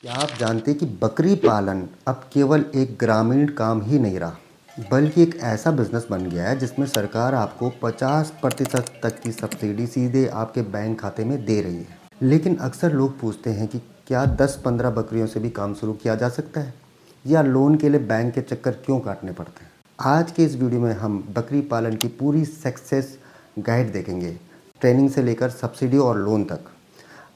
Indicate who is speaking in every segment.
Speaker 1: क्या आप जानते हैं कि बकरी पालन अब केवल एक ग्रामीण काम ही नहीं रहा, बल्कि एक ऐसा बिजनेस बन गया है जिसमें सरकार आपको 50% तक की सब्सिडी सीधे आपके बैंक खाते में दे रही है। लेकिन अक्सर लोग पूछते हैं कि क्या 10-15 बकरियों से भी काम शुरू किया जा सकता है, या लोन के लिए बैंक के चक्कर क्यों काटने पड़ते हैं। आज के इस वीडियो में हम बकरी पालन की पूरी सक्सेस गाइड देखेंगे, ट्रेनिंग से लेकर सब्सिडी और लोन तक।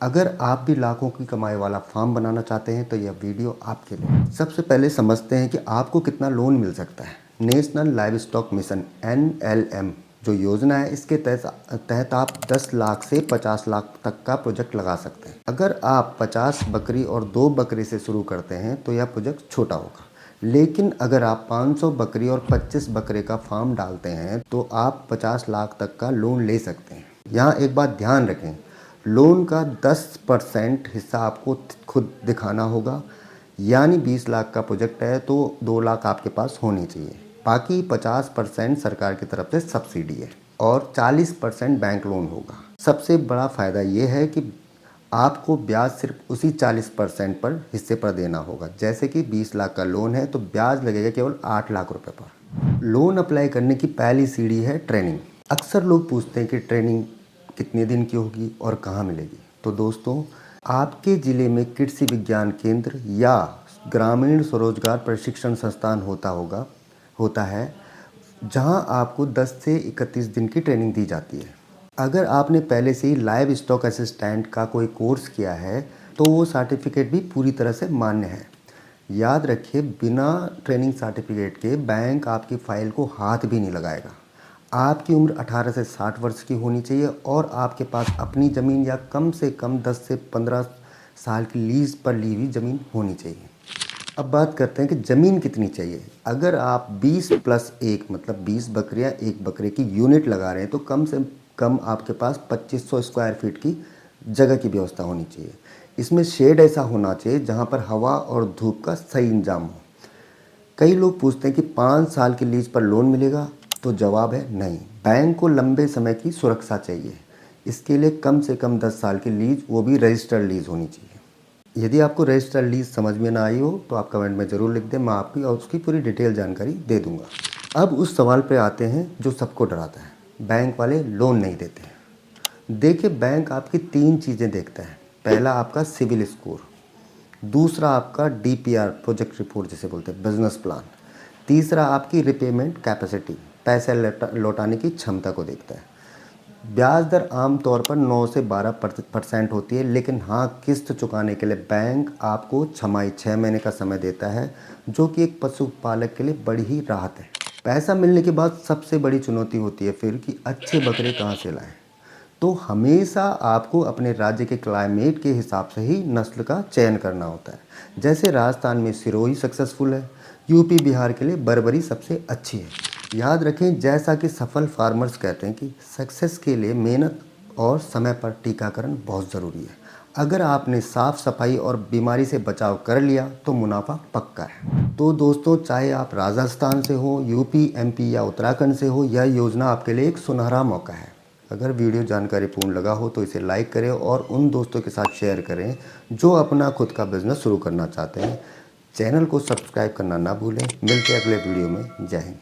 Speaker 1: अगर आप भी लाखों की कमाई वाला फार्म बनाना चाहते हैं तो यह वीडियो आपके लिए। सबसे पहले समझते हैं कि आपको कितना लोन मिल सकता है। National live stock mission NLM जो योजना है, इसके तहत आप 10 लाख से 50 लाख तक का प्रोजेक्ट लगा सकते हैं। अगर आप 50 बकरी और 2 बकरी से शुरू करते हैं तो यह प्रोजेक्ट छोटा होगा, लेकिन अगर आप 500 बकरी और 25 बकरे का फार्म डालते हैं तो आप 50 लाख तक का लोन ले सकते हैं। यहाँ एक बात ध्यान रखें, लोन का 10% हिस्सा आपको खुद दिखाना होगा, यानी 20 लाख का प्रोजेक्ट है तो 2 लाख आपके पास होनी चाहिए। बाकी 50% सरकार की तरफ से सब्सिडी है और 40% बैंक लोन होगा। सबसे बड़ा फ़ायदा ये है कि आपको ब्याज सिर्फ उसी 40% पर हिस्से पर देना होगा। जैसे कि 20 लाख का लोन है तो ब्याज लगेगा केवल 8 लाख रुपए पर। लोन अप्लाई करने की पहली सीढ़ी है ट्रेनिंग। अक्सर लोग पूछते हैं कि ट्रेनिंग कितने दिन की होगी और कहाँ मिलेगी। तो दोस्तों, आपके ज़िले में कृषि विज्ञान केंद्र या ग्रामीण स्वरोजगार प्रशिक्षण संस्थान होता है, जहां आपको 10 से 31 दिन की ट्रेनिंग दी जाती है। अगर आपने पहले से ही लाइव स्टॉक असिस्टेंट का कोई कोर्स किया है तो वो सर्टिफिकेट भी पूरी तरह से मान्य है। याद रखिए, बिना ट्रेनिंग सर्टिफिकेट के बैंक आपकी फ़ाइल को हाथ भी नहीं लगाएगा। आपकी उम्र 18 से 60 वर्ष की होनी चाहिए और आपके पास अपनी ज़मीन या कम से कम 10 से 15 साल की लीज़ पर ली हुई ज़मीन होनी चाहिए। अब बात करते हैं कि ज़मीन कितनी चाहिए। अगर आप 20+1 मतलब 20 बकरियां 1 बकरे की यूनिट लगा रहे हैं तो कम से कम आपके पास 2500 स्क्वायर फीट की जगह की व्यवस्था होनी चाहिए। इसमें शेड ऐसा होना चाहिए जहां पर हवा और धूप का सही इंतजाम हो। कई लोग पूछते हैं कि 5 साल की लीज पर लोन मिलेगा, तो जवाब है नहीं। बैंक को लंबे समय की सुरक्षा चाहिए। इसके लिए कम से कम 10 साल की लीज, वो भी रजिस्टर्ड लीज होनी चाहिए। यदि आपको रजिस्टर्ड लीज समझ में ना आई हो तो आप कमेंट में ज़रूर लिख दें, मैं आपकी और उसकी पूरी डिटेल जानकारी दे दूंगा। अब उस सवाल पे आते हैं जो सबको डराता है, बैंक वाले लोन नहीं देते हैं। देखिए, बैंक आपकी 3 चीज़ें देखता है। पहला आपका सिविल स्कोर, दूसरा आपका DPR प्रोजेक्ट रिपोर्ट जिसे बोलते हैं बिजनेस प्लान, तीसरा आपकी रिपेमेंट कैपेसिटी पैसे लौटाने की क्षमता को देखता है। ब्याज दर आमतौर पर 9 से 12% होती है, लेकिन हाँ, किस्त चुकाने के लिए बैंक आपको छमाही 6 महीने का समय देता है, जो कि एक पशुपालक के लिए बड़ी ही राहत है। पैसा मिलने के बाद सबसे बड़ी चुनौती होती है फिर कि अच्छे बकरे कहाँ से लाएं। तो हमेशा आपको अपने राज्य के क्लाइमेट के हिसाब से ही नस्ल का चयन करना होता है। जैसे राजस्थान में सिरोही सक्सेसफुल है, यूपी बिहार के लिए बर्बरी सबसे अच्छी है। याद रखें, जैसा कि सफल फार्मर्स कहते हैं कि सक्सेस के लिए मेहनत और समय पर टीकाकरण बहुत ज़रूरी है। अगर आपने साफ सफाई और बीमारी से बचाव कर लिया तो मुनाफा पक्का है। तो दोस्तों, चाहे आप राजस्थान से हो, यूपी, MP या उत्तराखंड से हो, यह योजना आपके लिए एक सुनहरा मौका है। अगर वीडियो जानकारीपूर्ण लगा हो तो इसे लाइक करें और उन दोस्तों के साथ शेयर करें जो अपना खुद का बिजनेस शुरू करना चाहते हैं। चैनल को सब्सक्राइब करना ना भूलें। मिलते हैं अगले वीडियो में। जय हिंद।